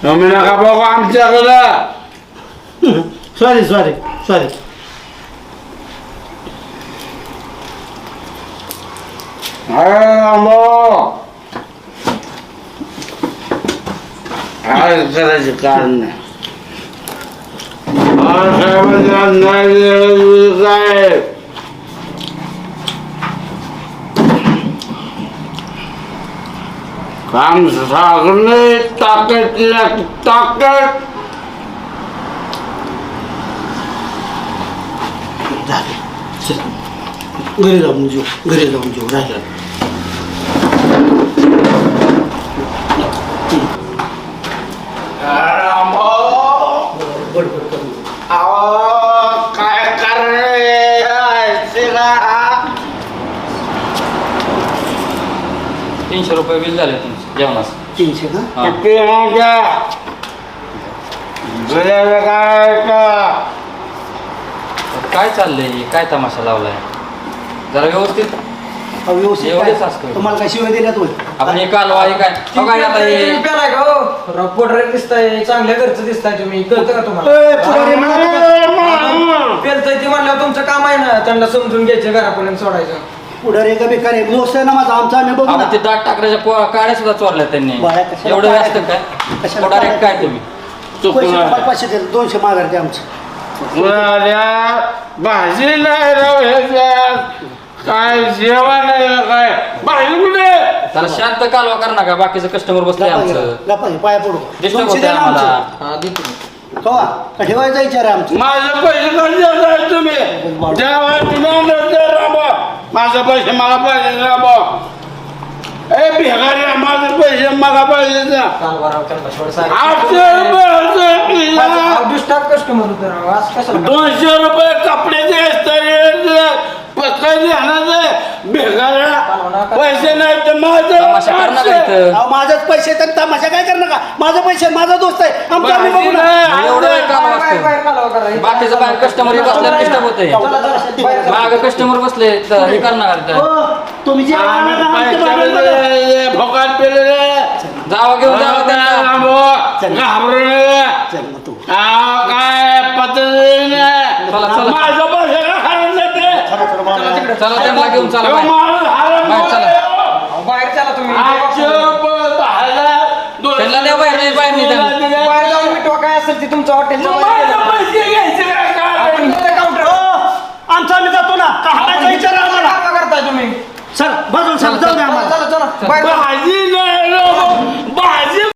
तुम्ही नका बघू आमच्याकडं. Sorry sorry sorry. काय करायचं कारण नाही. काय काम सांगणे ताकद ताकद. घरी जाऊन जेव घरी जाऊन जेव राहिलं. काय करणे 300 रुपये बिल झाले तुमचं जेवणाचं. 300 का? किती काय चाललंय काय तमाशा लावलाय जरा व्यवस्थित अहो, व्यवस्थित एवढेच काय? असतं. तुम्हाला काय शिवाय दिल्यात होय? आपण हे कालवा हे काय हो काय आता हे पोटरे दिसताय चांगल्या घरचं दिसताय तुम्ही कळतं का तुम्हाला ए, पुढारी म्हणा पेलतंय ते म्हणल्यावर तुमचं काम आहे ना त्यांना समजून घ्यायचं घरापर्यंत सोडायचं. पुढारी का बेकार आहे मोस आहे ना माझा आमचा आम्ही बघू आता ना. ते दाट टाकण्याच्या काड्या सुद्धा चोरल्या त्यांनी बाया कशाला एवढं काड्या? व्यस्त काय कशाला पोटारे काड्या? काय तुम्ही पैसे तुम्हाला 500 दिले 200 माघार द्या आमचं. भाजी नाही राव ह्याच्यात. काय जेवण नाही काय भाजी कुठे. त्याला शांत कालवा कर ना का बाकीचं कस्टमर बसले आमचं लपाई पाया पडू डिस्टर्ब 200 होतंय द्या ना आम्हाला. आमचं. हा देतो मी. कवा का ठेवायचा विचार आहे आमचा. माझे पैसे कसे तुम्ही जेव्हा माझे पैसे मला पाहिजे राबा. ए भिकारी माझे पैसे मला पाहिजे ना. कालवाराव त्यांना सोड साहेब. 800 रुपये डिस्टर्ब कस्टमर होतं राव. असं कशाला 200 रुपये कपड्याचे कधी आणायचे भिकाऱ्या पैसे नाही तर तमाशा कर ना का माझं इथं अहो, माझाच पैसे तर तमाशा काय करणार का माझा पैसे माझा दोस्त आहे आमचा आम्ही बघू ना. एवढं वेळ कालवा बाहेर बाहेर असतं कालवा करा. बाकीचं बाहेर कस्टमर बसल्यावर डिस्टर्ब होतंय चला, चला, बाहेर. माग कस्टमर बसले तर हे करणार हो, तुम्ही जे आम्ही आम्हाला आमच्या पैसे बाबा बघा. दिले, फुकट पेलेले. जावा घेऊन जावा त्यांना. घाबरून चल ना तू. काय पद्धतीने चला, चला. माझं पैसे का खायला जाते? चला, चला, मला- तिकडं. चला त्यांना घेऊन चला ह्यो बाहेर. माणूस हराम बाहेर चला. बोलतो. बाहेर चला तुम्ही. 800 रुपये भाडं, 200 त्यांना द्या बाहेर, नाही बाहेर नाही त्यांना. दिले. बाहेर जाऊन मिठवा काय असेल ते तुमचं हॉटेलचं माझं पैसे घ्यायचे काय आपण काय? इथं काउंटर हो, आमचा आम्ही जातो ना का हाणायचा विचार आहे आम्हाला. काय करताय तुम्ही सर बाजूला सर जाऊ द्या आम्हाला. चला चला बाहेर भाजी नाही रे, भाजी